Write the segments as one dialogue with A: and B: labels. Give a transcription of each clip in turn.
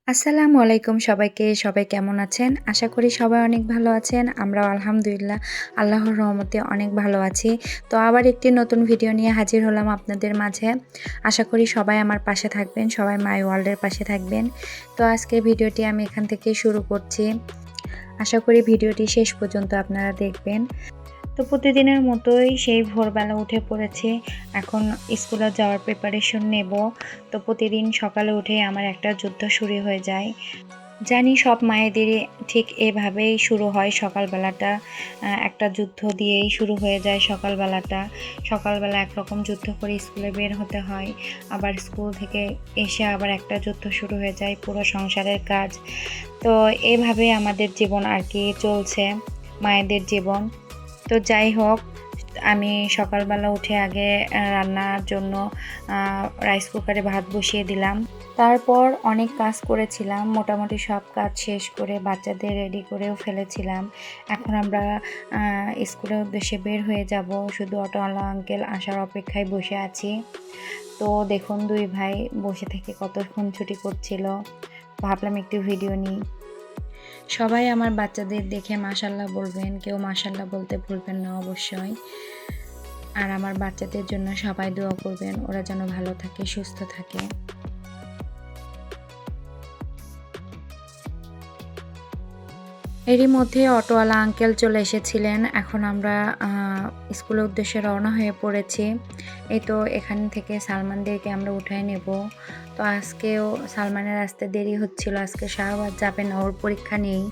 A: আসসালামু আলাইকুম সবাইকে। সবাই কেমন আছেন? আশা করি সবাই অনেক ভালো আছেন। আমরাও আলহামদুলিল্লাহ আল্লাহর রহমতে অনেক ভালো আছি। তো আবার একটি নতুন ভিডিও নিয়ে হাজির হলাম আপনাদের মাঝে। আশা করি সবাই আমার পাশে থাকবেন, সবাই মাই ওয়ার্ল্ডের পাশে থাকবেন। তো আজকের ভিডিওটি আমি এখান থেকেই শুরু করছি। আশা করি ভিডিওটি শেষ পর্যন্ত আপনারা দেখবেন। তো প্রতিদিনের মতোই সেই ভোরবেলা উঠে পড়েছি। এখন স্কুলে যাওয়ার প্রিপারেশন নেব। তো প্রতিদিন সকালে উঠেই আমার একটা যুদ্ধ শুরু হয়ে যায়। জানি সব মায়েদেরই ঠিক এভাবেই শুরু হয় সকালবেলাটা। একটা যুদ্ধ দিয়েই শুরু হয়ে যায় সকালবেলাটা। সকালবেলা একরকম যুদ্ধ করে স্কুলে বের হতে হয়। আবার স্কুল থেকে এসে আবার একটা যুদ্ধ শুরু হয়ে যায়, পুরো সংসারের কাজ। তো এভাবে আমাদের জীবন আর কি চলছে, মায়েদের জীবন। তো যাই হোক, আমি সকালবেলা উঠে আগে রান্নার জন্য রাইস কুকারে ভাত বসিয়ে দিলাম। তারপর অনেক কাজ করেছিলাম, মোটামুটি সব কাজ শেষ করে বাচ্চাদের রেডি করেও ফেলেছিলাম। এখন আমরা স্কুলের উদ্দেশ্যে বের হয়ে যাব, শুধু অটোওয়ালা আঙ্কেল আসার অপেক্ষায় বসে আছি। তো দেখুন দুই ভাই বসে থেকে কতক্ষণ ছুটি করছিল, ভাবলাম একটু ভিডিও নিই। সবাই আমার বাচ্চাদের দেখে মাশাল্লাহ বলবেন, কেউ মাশাল্লাহ বলতে ভুলবেন না অবশ্যই। আর আমার বাচ্চাদের জন্য সবাই দোয়া করবেন, ওরা যেন ভালো থাকে, সুস্থ থাকে। এরই মধ্যে অটোওয়ালা আঙ্কেল চলে এসেছিলেন। এখন আমরা স্কুলের উদ্দেশ্যে রওনা হয়ে পড়েছি। এই তো এখান থেকে সালমানদেরকে আমরা উঠায় নেব। তো আজকেও সালমানের আসতে দেরি হচ্ছিল, আজকে শাহবাজ যাবে না, ওর পরীক্ষা নেই,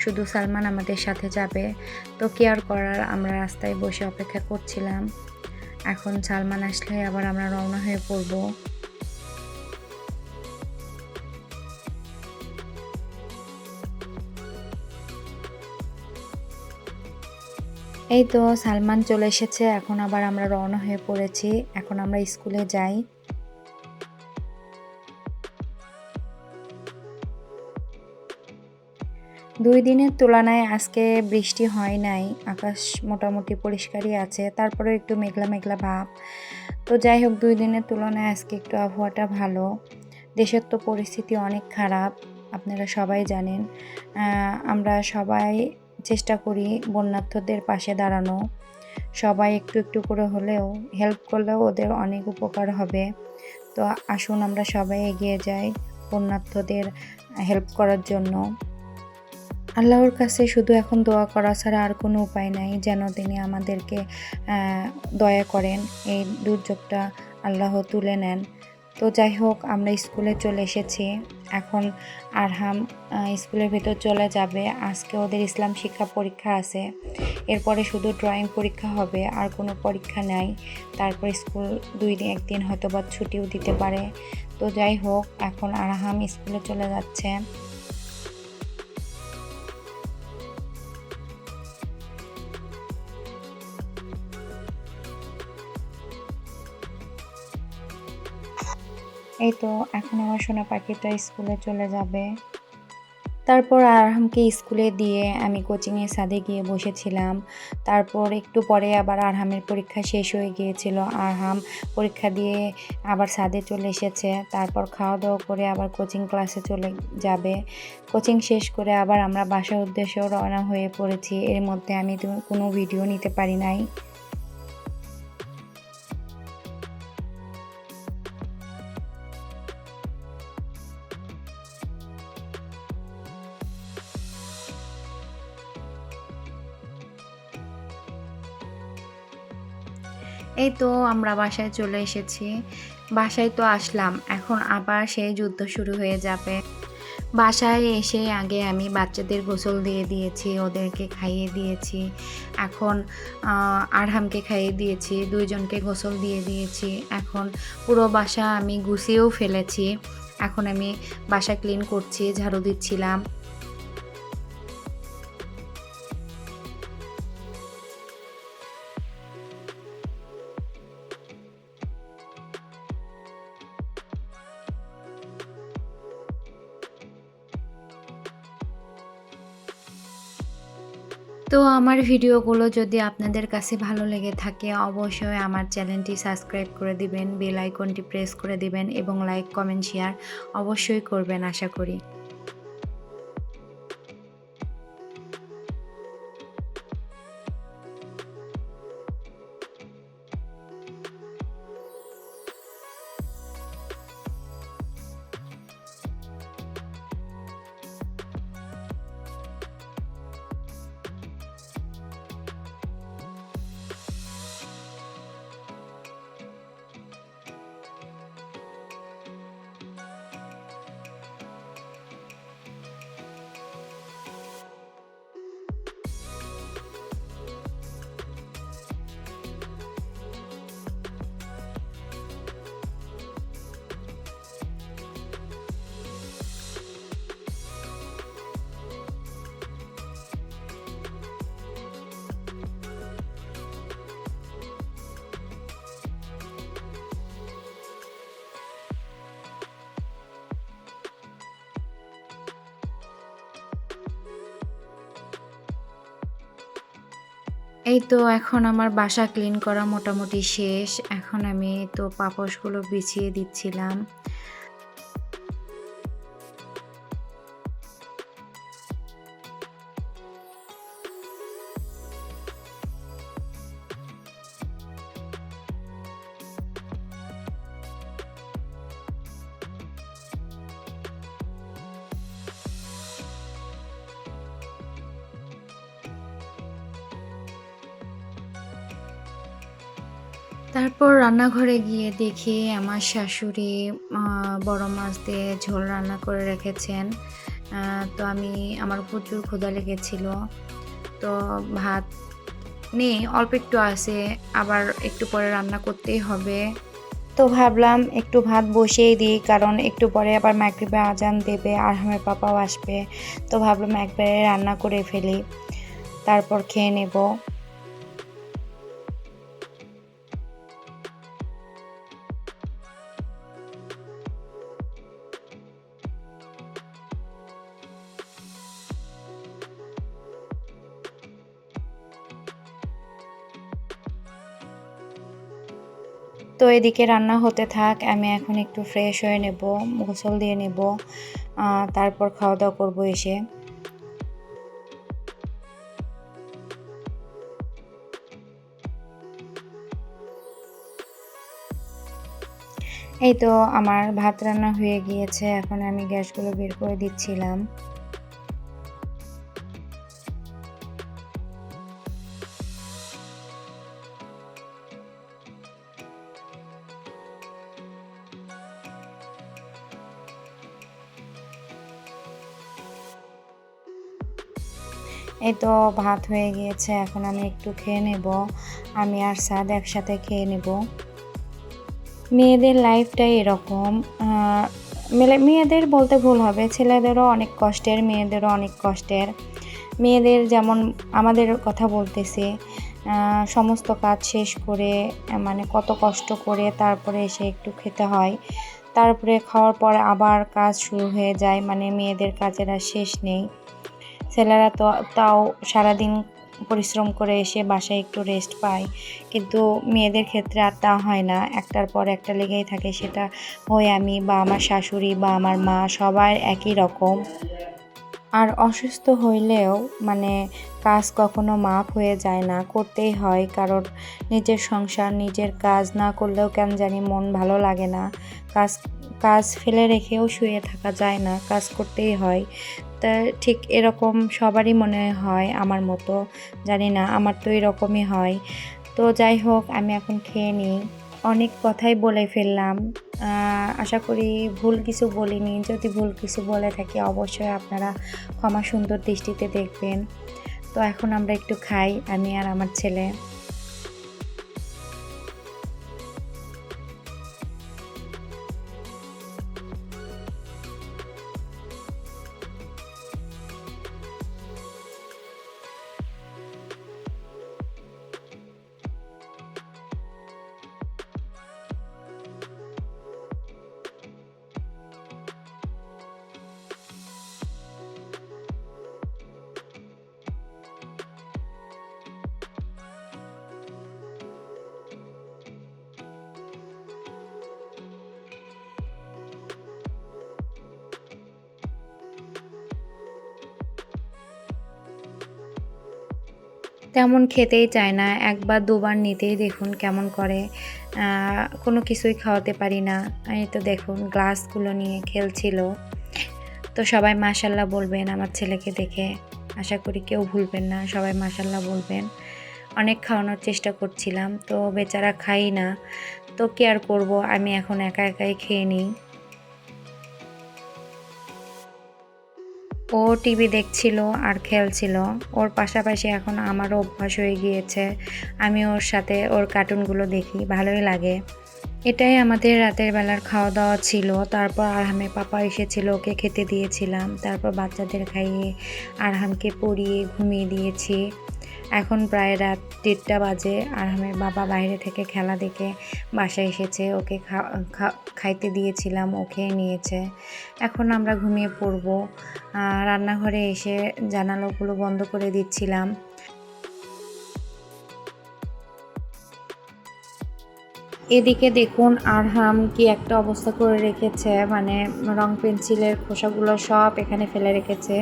A: শুধু সালমান আমাদের সাথে যাবে। তো কি আর করার, আমরা রাস্তায় বসে অপেক্ষা করছিলাম। এখন সালমান আসলে আবার আমরা রওনা হয়ে পড়ব। এই তো সালমান চলে এসেছে, এখন আবার আমরা রওনা হয়ে পড়েছি। এখন আমরা স্কুলে যাই। ২ দিনের তুলনায় আজকে বৃষ্টি হয় নাই। আকাশ মোটামুটি পরিষ্কারই আছে। তারপরেও একটু মেঘলা, মেঘলা ভাব। তো যাই হোক, ২ দিনের তুলনায় আজকে একটু আবহাওয়াটা ভালো। দেশের তো পরিস্থিতি অনেক খারাপ, আপনারা সবাই জানেন। আমরা সবাই চেষ্টা করি বন্যার্থদের পাশে দাঁড়ানো। সবাই একটু, একটু করে হলেও হেল্প করলেও ওদের অনেক উপকার হবে। তো আসুন আমরা সবাই এগিয়ে যাই বন্যার্থদের হেল্প করার জন্য। আল্লাহর কাছে শুধু এখন দোয়া করা ছাড়া আর কোনো উপায় নাই, যেন তিনি আমাদেরকে দয়া করেন, এই দুর্যোগটা আল্লাহ তুলে নেন। তো যাই হোক, আমরা স্কুলে চলে এসেছি। এখন আরহাম স্কুলের ভেতর চলে যাবে। আজকে ওদের ইসলাম শিক্ষা পরীক্ষা আছে, এরপরে শুধু ড্রয়িং পরীক্ষা হবে, আর কোনো পরীক্ষা নাই। তারপর স্কুল 2 দিন 1 দিন হয়তো বা ছুটিও দিতে পারে। তো যাই হোক, এখন আরহাম স্কুলে চলে যাচ্ছে। এই তো এখন আমার সোনা পাখিটা স্কুলে চলে যাবে। তারপর আরহামকে স্কুলে দিয়ে আমি কোচিংয়ে ছাদে গিয়ে বসেছিলাম। তারপর একটু পরে আবার আরহামের পরীক্ষা শেষ হয়ে গিয়েছিল। আরহাম পরীক্ষা দিয়ে আবার ছাদে চলে এসেছে। তারপর খাওয়া দাওয়া করে আবার কোচিং ক্লাসে চলে যাবে। কোচিং শেষ করে আবার আমরা বাসার উদ্দেশ্যেও রওনা হয়ে পড়েছি। এর মধ্যে আমি কোনো ভিডিও নিতে পারি নাই। এই তো আমরা বাসায় চলে এসেছি। বাসায় তো আসলাম, এখন আবার সেই যুদ্ধ শুরু হয়ে যাবে। বাসায় এসে আগে আমি বাচ্চাদের গোসল দিয়ে দিয়েছি, ওদেরকে খাইয়ে দিয়েছি। এখন আরহামকে খাইয়ে দিয়েছি, 2 জনকে গোসল দিয়ে দিয়েছি। এখন পুরো বাসা আমি গুছিয়েও ফেলেছি। এখন আমি বাসা ক্লিন করছি, ঝাড়ু দিচ্ছিলাম। তো আমার ভিডিওগুলো যদি আপনাদের কাছে ভালো লেগে থাকে, অবশ্যই আমার চ্যানেলটি সাবস্ক্রাইব করে দিবেন, বেল আইকনটি প্রেস করে দিবেন এবং লাইক, কমেন্ট, শেয়ার অবশ্যই করবেন আশা করি। এই তো এখন আমার বাসা ক্লিন করা মোটামুটি শেষ। এখন আমি তো পাপোশগুলো বিছিয়ে দিচ্ছিলাম। তারপর রান্নাঘরে গিয়ে দেখি আমার শাশুড়ি বড় মাছ দিয়ে ঝোল রান্না করে রেখেছেন। তো আমার প্রচুর ক্ষুধা লেগেছিল। তো ভাত নেই, অল্প একটু আছে, আবার একটু পরে রান্না করতেই হবে। তো ভাবলাম একটু ভাত বসিয়েই দিই, কারণ একটু পরে আবার মাগরিবে আজান দেবে আর আমার পাপাও আসবে। তো ভাবলাম একবারে রান্না করে ফেলি, তারপর খেয়ে নেব। তো এদিকে রান্না হতে থাক, আমি এখন একটু ফ্রেশ হয়ে নেব, গোসল দিয়ে নেব, তারপর খাওয়া দাওয়া করবো এসে। এই তো আমার ভাত রান্না হয়ে গিয়েছে, এখন আমি গ্যাসগুলো বের করে দিচ্ছিলাম। এই তো ভাত হয়ে গিয়েছে, এখন আমি একটু খেয়ে নেব। আমি আর সাদ একসাথে খেয়ে নেব। মেয়েদের লাইফটাই এরকম। মেয়েদের বলতে ভুল হবে, ছেলেদেরও অনেক কষ্টের, মেয়েদেরও অনেক কষ্টের। মেয়েদের যেমন, আমাদের কথা বলতেছি, সমস্ত কাজ শেষ করে মানে কত কষ্ট করে তারপরে এসে একটু খেতে হয়। তারপরে খাওয়ার পর আবার কাজ শুরু হয়ে যায়, মানে মেয়েদের কাজের আর শেষ নেই। ছেলেরা তো তাও সারাদিন পরিশ্রম করে এসে বাসায় একটু রেস্ট পায়, কিন্তু মেয়েদের ক্ষেত্রে আর তা হয় না, একটার পর একটা লেগেই থাকে। সেটা হয় আমি বা আমার শাশুড়ি বা আমার মা, সবার একই রকম। আর অসুস্থ হইলেও মানে কাজ কখনো মাফ হয়ে যায় না, করতেই হয়, কারণ নিজের সংসার, নিজের কাজ না করলেও কেন জানি মন ভালো লাগে না। কাজ কাজ ফেলে রেখেও শুয়ে থাকা যায় না, কাজ করতেই হয়। তা ঠিক এরকম সবারই মনে হয় আমার মতো, জানি না, আমার তো এরকমই হয়। তো যাই হোক, আমি এখন খেয়ে নিই। অনেক কথাই বলে ফেললাম, আশা করি ভুল কিছু বলিনি। যদি ভুল কিছু বলে থাকি অবশ্যই আপনারা ক্ষমা সুন্দর দৃষ্টিতে দেখবেন। তো এখন আমরা একটু খাই, আমি আর আমার ছেলে। তেমন খেতেই চায় না, একবার দুবার নিতেই দেখুন কেমন করে। কোনো কিছুই খাওয়াতে পারি না। এই তো দেখুন গ্লাসগুলো নিয়ে খেলছিল। তো সবাই মাশাল্লাহ বলবেন আমার ছেলেকে দেখে, আশা করি কেউ ভুলবেন না, সবাই মাশাল্লাহ বলবেন। অনেক খাওয়ানোর চেষ্টা করছিলাম, তো বেচারা খাই না। তো কি আর করবো, আমি এখন একা একাই খেয়ে নিই। ও টিভি দেখছিল আর খেলছিল। ওর পাশাপাশি এখন আমারও অভ্যাস হয়ে গিয়েছে, আমি ওর সাথে ওর কার্টুনগুলো দেখি, ভালোই লাগে। এটাই আমাদের রাতের বেলার খাওয়া দাওয়া ছিল। তারপর আরহামের পাপা এসেছিল, ওকে খেতে দিয়েছিলাম। তারপর বাচ্চাদের খাইয়ে আরহামকে পড়িয়ে ঘুমিয়ে দিয়েছি। এখন প্রায় রাত 1:30 বাজে। আরহামের বাবা বাইরে থেকে খেলা দেখে বাসায় এসেছে, ওকে খাইতে দিয়েছিলাম, ও খেয়ে নিয়েছে। এখন আমরা ঘুমিয়ে পড়বো। রান্নাঘরে এসে জানালাগুলো বন্ধ করে দিচ্ছিলাম। এদিকে দেখুন আরহাম কি একটা অবস্থা করে রেখেছে, মানে রং পেন্সিলের খোসাগুলো সব এখানে ফেলে রেখেছে।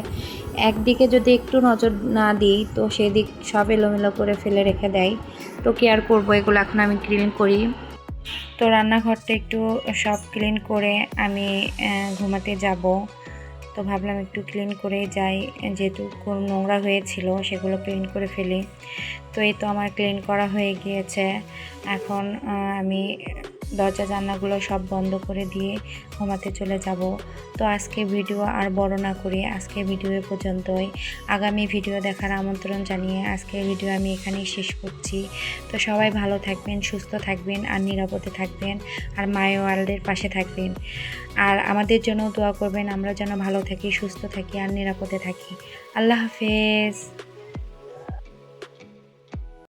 A: একদিকে যদি একটু নজর না দিই তো সেদিক সব এলোমেলো করে ফেলে রেখে দেয়। তো কি আর করবো, এগুলো এখন আমি ক্লিন করি। তো রান্নাঘরটা একটু সব ক্লিন করে আমি ঘুমাতে যাব। তো ভাবলাম একটু ক্লিন করে যাই, যেহেতু কোনো নোংরা হয়েছিল সেগুলো ক্লিন করে ফেলি। তো এই তো আমার ক্লিন করা হয়ে গিয়েছে। এখন আমি দরজা জানলাগুলো সব বন্ধ করে দিয়ে ঘুমাতে চলে যাব। তো আজকে ভিডিও আর বড় না করি, আজকে ভিডিও এ পর্যন্তই। আগামী ভিডিও দেখার আমন্ত্রণ জানিয়ে আজকের ভিডিও আমি এখানেই শেষ করছি। তো সবাই ভালো থাকবেন, সুস্থ থাকবেন আর নিরাপদে থাকবেন, আর মাই ওয়ার্ল্ডের পাশে থাকবেন। আর আমাদের জন্য দোয়া করবেন, আমরা যেন ভালো থাকি, সুস্থ থাকি আর নিরাপদে থাকি। আল্লাহ হাফেজ।